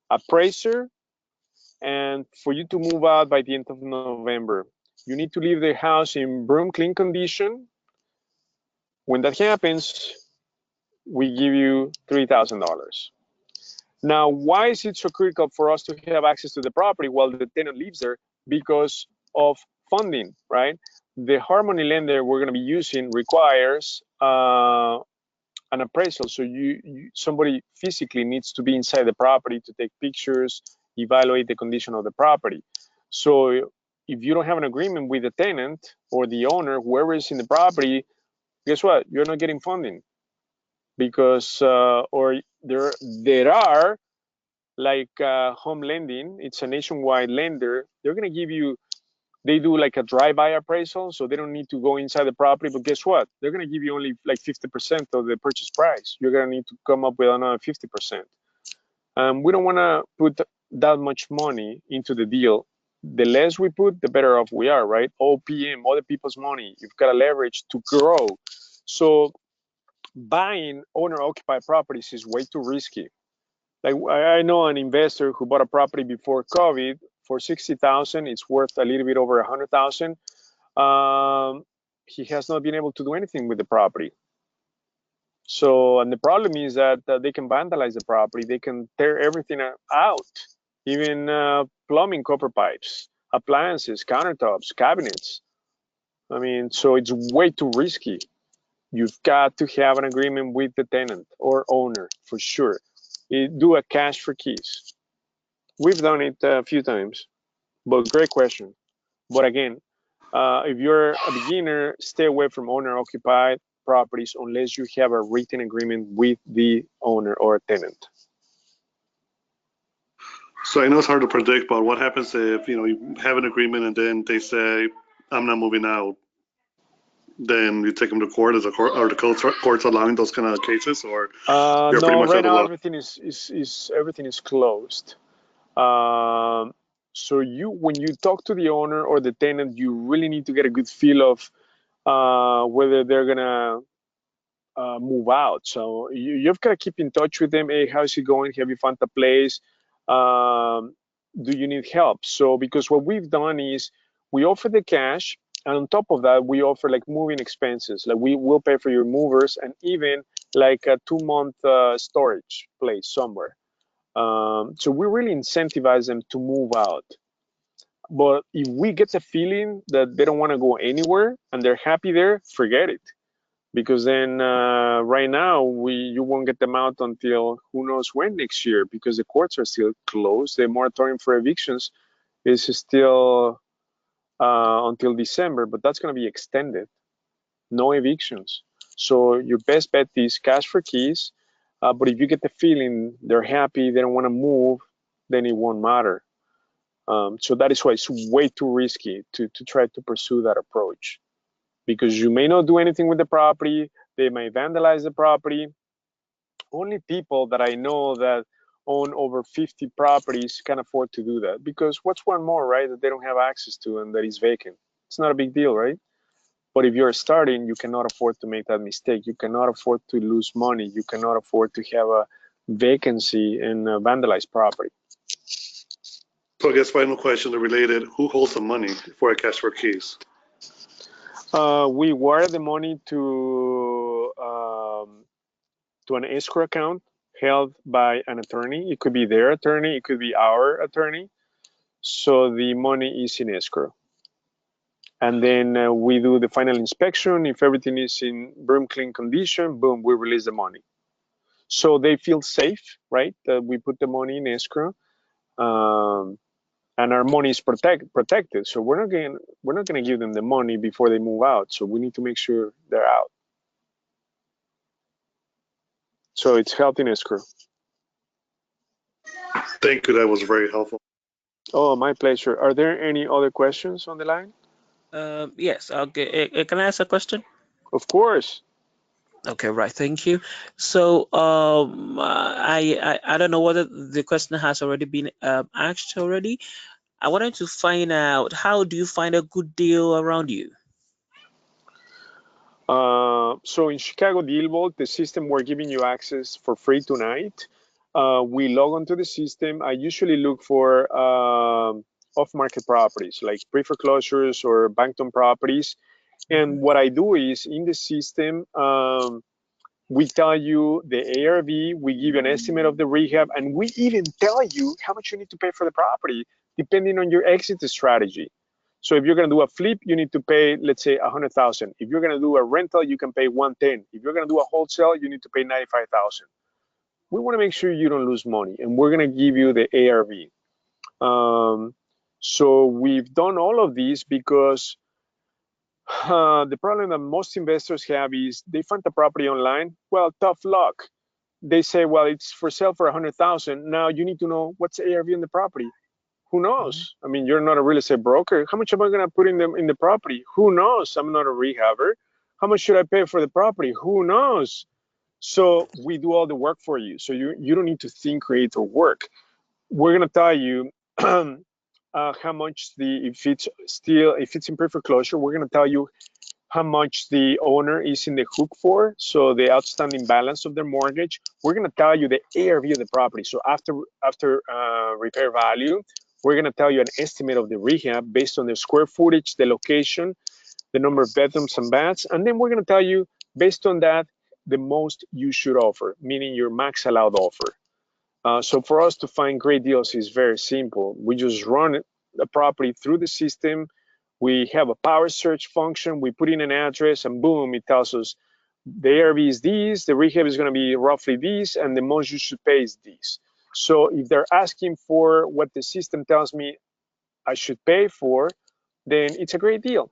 appraiser, and for you to move out by the end of November. You need to leave the house in broom clean condition. When that happens, we give you $3,000. Now, why is it so critical for us to have access to the property while the tenant lives there? Because of funding, right? The Harmony lender we're going to be using requires an appraisal. So somebody physically needs to be inside the property to take pictures, evaluate the condition of the property. So if you don't have an agreement with the tenant or the owner, whoever is in the property, guess what? You're not getting funding because or there are like home lending. It's a nationwide lender. They're going to give you, they do like a drive-by appraisal, so they don't need to go inside the property. But guess what? They're going to give you only like 50% of the purchase price. You're going to need to come up with another 50%. We don't want to put that much money into the deal. The less we put, the better off we are, right? OPM, other people's money. You've got to leverage to grow. So buying owner-occupied properties is way too risky. Like I know an investor who bought a property before COVID for 60,000. It's worth a little bit over 100,000. He has not been able to do anything with the property. So, and the problem is that they can vandalize the property. They can tear everything out, even plumbing, copper pipes, appliances, countertops, cabinets. I mean, so it's way too risky. You've got to have an agreement with the tenant or owner for sure. Do a cash for keys. We've done it a few times, but great question. But again, if you're a beginner, stay away from owner-occupied properties unless you have a written agreement with the owner or tenant. So I know it's hard to predict, but what happens if you have an agreement and then they say, "I'm not moving out"? Then you take them to court. Is the court or the courts allowing those kind of cases, or you're pretty No, much right out of now luck? everything is closed. So when you talk to the owner or the tenant, you really need to get a good feel of whether they're gonna move out. So you've got to keep in touch with them. Hey, how's it going? Have you found a place? Do you need help? So because what we've done is we offer the cash, and on top of that, we offer like moving expenses. Like we will pay for your movers and even like a 2-month storage place somewhere. So we really incentivize them to move out. But if we get the feeling that they don't want to go anywhere and they're happy there, forget it. Because then right now you won't get them out until who knows when next year, because the courts are still closed. The moratorium for evictions is still until December, but that's going to be extended. No evictions. So your best bet is cash for keys. But if you get the feeling they're happy, they don't want to move, then it won't matter. So that is why it's way too risky to try to pursue that approach, because you may not do anything with the property. They may vandalize the property. Only people that I know that own over 50 properties can afford to do that, because what's one more, right, that they don't have access to and that is vacant? It's not a big deal, right? But if you're starting, you cannot afford to make that mistake. You cannot afford to lose money. You cannot afford to have a vacancy in a vandalized property. So I guess final question related: who holds the money for a cash for keys? We wire the money to an escrow account held by an attorney. It could be their attorney, it could be our attorney. So the money is in escrow. And then we do the final inspection. If everything is in broom clean condition, boom, we release the money. So they feel safe, right? That we put the money in escrow, and our money is protected. So we're not gonna give them the money before they move out. So we need to make sure they're out. So it's held in escrow. Thank you. That was very helpful. Oh, my pleasure. Are there any other questions on the line? Yes. Okay. Can I ask a question? Of course. Okay. Right. Thank you. So, I don't know whether the question has already been asked already, I wanted to find out, how do you find a good deal around you? So in ChicagoDealVault, the system we're giving you access for free tonight. We log onto the system. I usually look for off-market properties like pre-foreclosures or bank-owned properties. And what I do is in the system, we tell you the ARV, we give you an estimate of the rehab, and we even tell you how much you need to pay for the property depending on your exit strategy. So if you're going to do a flip, you need to pay, let's say, 100,000. If you're going to do a rental, you can pay 110. If you're going to do a wholesale, you need to pay 95,000. We want to make sure you don't lose money, and we're going to give you the ARV. So we've done all of these because the problem that most investors have is they find the property online. Well, tough luck. They say, well, it's for sale for 100,000. Now you need to know what's the ARV in the property. Who knows? I mean, you're not a real estate broker. How much am I going to put in the property? Who knows? I'm not a rehabber. How much should I pay for the property? Who knows? So we do all the work for you. So you don't need to think, create, or work. We're going to tell you how much if it's in pre-foreclosure, we're going to tell you how much the owner is in the hook for, so the outstanding balance of their mortgage. We're going to tell you the ARV of the property. So after repair value, we're going to tell you an estimate of the rehab based on the square footage, the location, the number of bedrooms and baths, and then we're going to tell you, based on that, the most you should offer, meaning your max allowed offer. So for us to find great deals is very simple. We just run the property through the system. We have a power search function. We put in an address and boom, it tells us the ARV is these, the rehab is going to be roughly these, and the most you should pay is these. So if they're asking for what the system tells me I should pay for, then it's a great deal.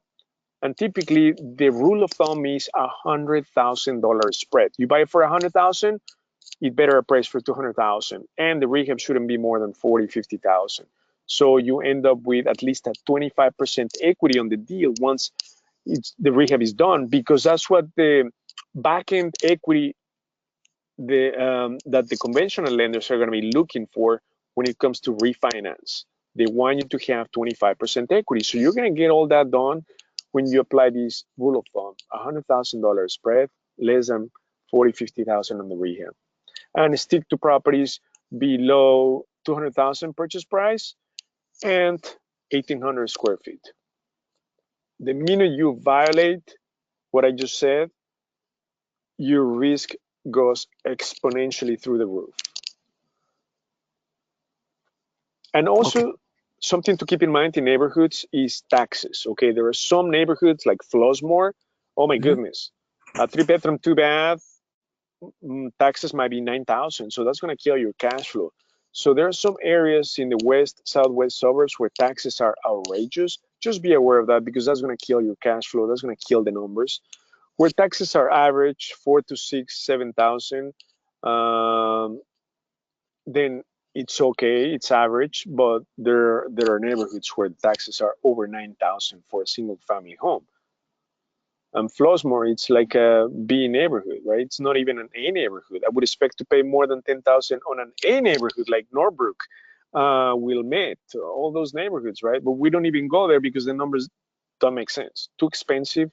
And typically the rule of thumb is $100,000 spread. You buy it for 100,000, it better appraise for 200,000, and the rehab shouldn't be more than 40, 50,000. So you end up with at least a 25% equity on the deal once the rehab is done, because that's what the back-end equity that the conventional lenders are going to be looking for when it comes to refinance. They want you to have 25% equity. So you're going to get all that done when you apply this rule of thumb, $100,000 spread, less than 40, 50,000 on the rehab. And stick to properties below 200,000 purchase price and 1,800 square feet. The minute you violate what I just said, your risk goes exponentially through the roof. And also, something to keep in mind in neighborhoods is taxes. Okay, there are some neighborhoods like Flossmoor. Oh my goodness, a 3-bedroom, 2-bath, taxes might be 9,000. So that's going to kill your cash flow. So there are some areas in the west, southwest suburbs where taxes are outrageous. Just be aware of that, because that's going to kill your cash flow. That's going to kill the numbers. Where taxes are average, 4 to 6, 7,000, then it's okay, it's average. But there are neighborhoods where the taxes are over 9,000 for a single family home. And Flossmoor, it's like a B neighborhood, right? It's not even an A neighborhood. I would expect to pay more than 10,000 on an A neighborhood like Norbrook, Wilmette, all those neighborhoods, right? But we don't even go there because the numbers don't make sense. Too expensive.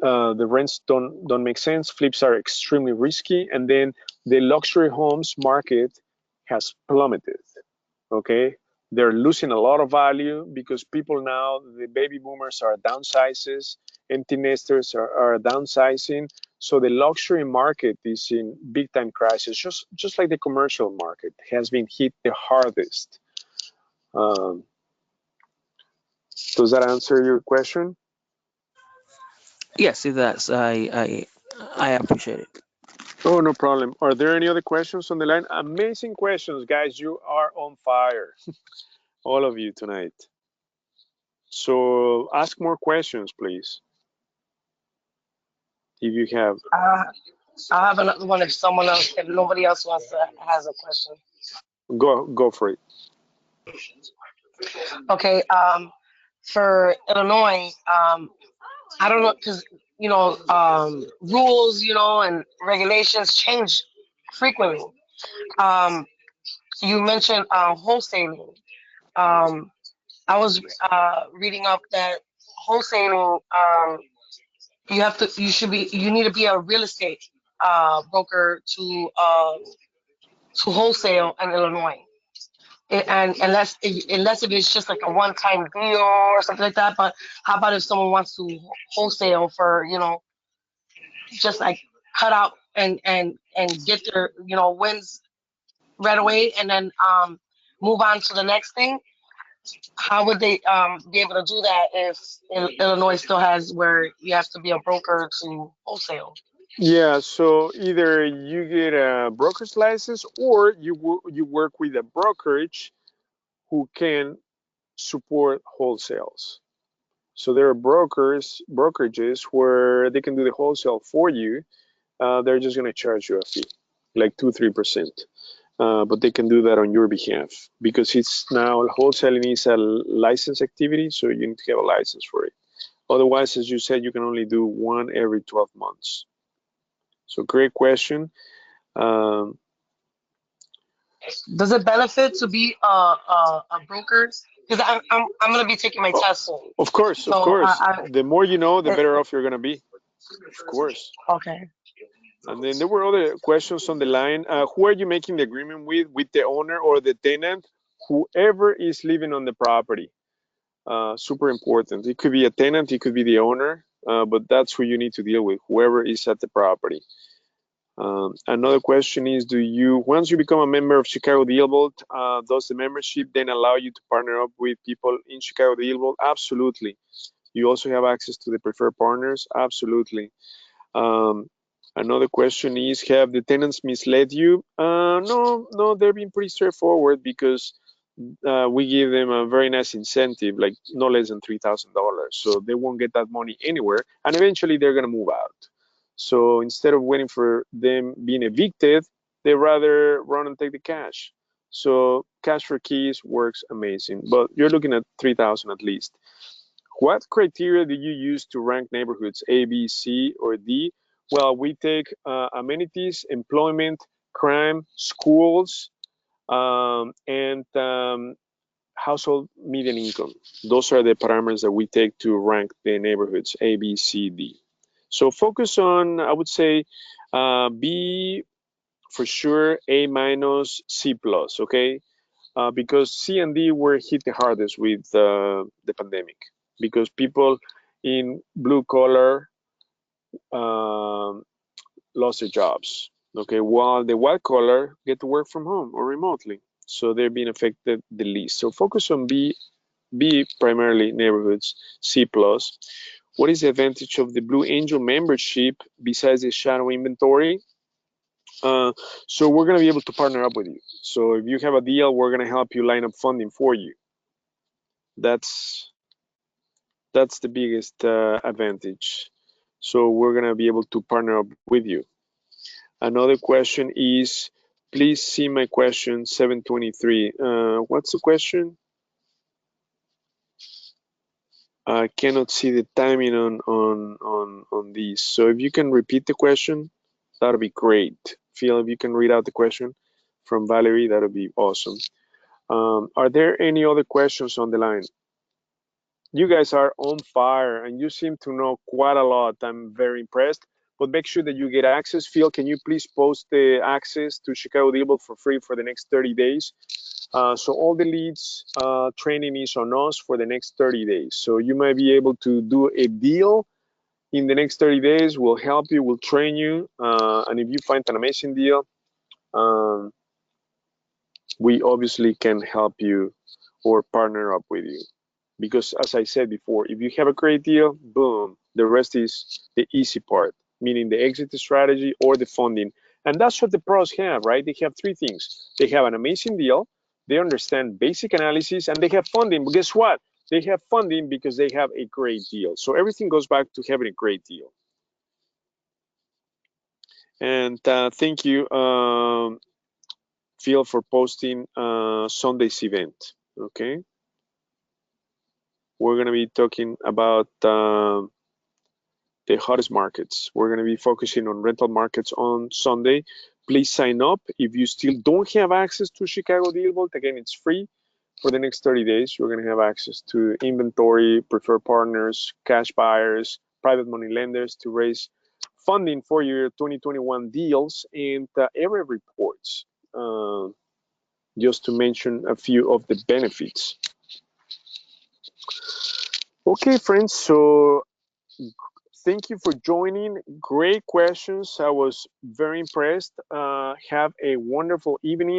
The rents don't make sense. Flips are extremely risky, and then the luxury homes market has plummeted. Okay, they're losing a lot of value because people now, the baby boomers are downsizes, empty nesters are downsizing. So the luxury market is in big time crisis, just like the commercial market has been hit the hardest. Does that answer your question? Yes, it does. I appreciate it. Oh, no problem. Are there any other questions on the line? Amazing questions, guys. You are on fire, all of you tonight. So ask more questions, please, if you have. I'll have another one if nobody else has a question. Go for it. Okay. For Illinois, I don't know, because rules, and regulations change frequently. You mentioned wholesaling. I was reading up that wholesaling, you need to be a real estate broker to wholesale in Illinois. And unless if it's just like a one-time deal or something like that. But how about if someone wants to wholesale for, just like cut out and get their, wins right away, and then move on to the next thing? How would they be able to do that if Illinois still has where you have to be a broker to wholesale? Yeah, so either you get a broker's license or you work with a brokerage who can support wholesales. So there are brokerages where they can do the wholesale for you. They're just going to charge you a fee, like 2-3%. But they can do that on your behalf because it's now wholesaling is a license activity, so you need to have a license for it. Otherwise, as you said, you can only do one every 12 months. So great question. Does it benefit to be a broker? Because I'm gonna be taking my test soon. Of course. So The more you know, the better off you're going to be. Of course. Okay. And then there were other questions on the line. Who are you making the agreement with? With the owner or the tenant? Whoever is living on the property. Super important. It could be a tenant, it could be the owner, but that's who you need to deal with, whoever is at the property. Another question is, once you become a member of ChicagoDealVault, does the membership then allow you to partner up with people in ChicagoDealVault? Absolutely. You also have access to the preferred partners? Absolutely. Another question is, have the tenants misled you? No, they're being pretty straightforward because we give them a very nice incentive, like no less than $3,000. So they won't get that money anywhere, and eventually they're going to move out. So instead of waiting for them being evicted, they rather run and take the cash. So cash for keys works amazing, but you're looking at $3,000 at least. What criteria do you use to rank neighborhoods, A, B, C, or D? Well, we take amenities, employment, crime, schools, and household median income. Those are the parameters that we take to rank the neighborhoods, A, B, C, D. So focus on, I would say, B for sure, A minus, C plus, okay? Because C and D were hit the hardest with the pandemic because people in blue collar lost their jobs, okay? While the white collar get to work from home or remotely. So they're being affected the least. So focus on B primarily neighborhoods, C plus. What is the advantage of the Blue Angel membership besides the shadow inventory? So we're going to be able to partner up with you. So if you have a deal, we're going to help you line up funding for you. That's the biggest advantage. So we're going to be able to partner up with you. Another question is, please see my question 723. What's the question? I cannot see the timing on these. So if you can repeat the question, that'll be great. Phil, if you can read out the question from Valerie, that'll be awesome. Are there any other questions on the line? You guys are on fire and you seem to know quite a lot. I'm very impressed, but make sure that you get access. Phil, can you please post the access to ChicagoDealVault for free for the next 30 days? So all the leads training is on us for the next 30 days. So you might be able to do a deal in the next 30 days. We'll help you, we'll train you. And if you find an amazing deal, we obviously can help you or partner up with you. Because as I said before, if you have a great deal, boom, the rest is the easy part, meaning the exit strategy or the funding. And that's what the pros have, right? They have three things. They have an amazing deal, they understand basic analysis, and they have funding. But guess what? They have funding because they have a great deal. So everything goes back to having a great deal. And thank you, Phil, for posting Sunday's event, okay? We're going to be talking about the hottest markets. We're going to be focusing on rental markets on Sunday. Please sign up if you still don't have access to ChicagoDealVault. Again, it's free for the next 30 days, you're going to have access to inventory, preferred partners, cash buyers, private money lenders to raise funding for your 2021 deals, and area reports, just to mention a few of the benefits. Okay, friends, so thank you for joining. Great questions. I was very impressed. Have a wonderful evening.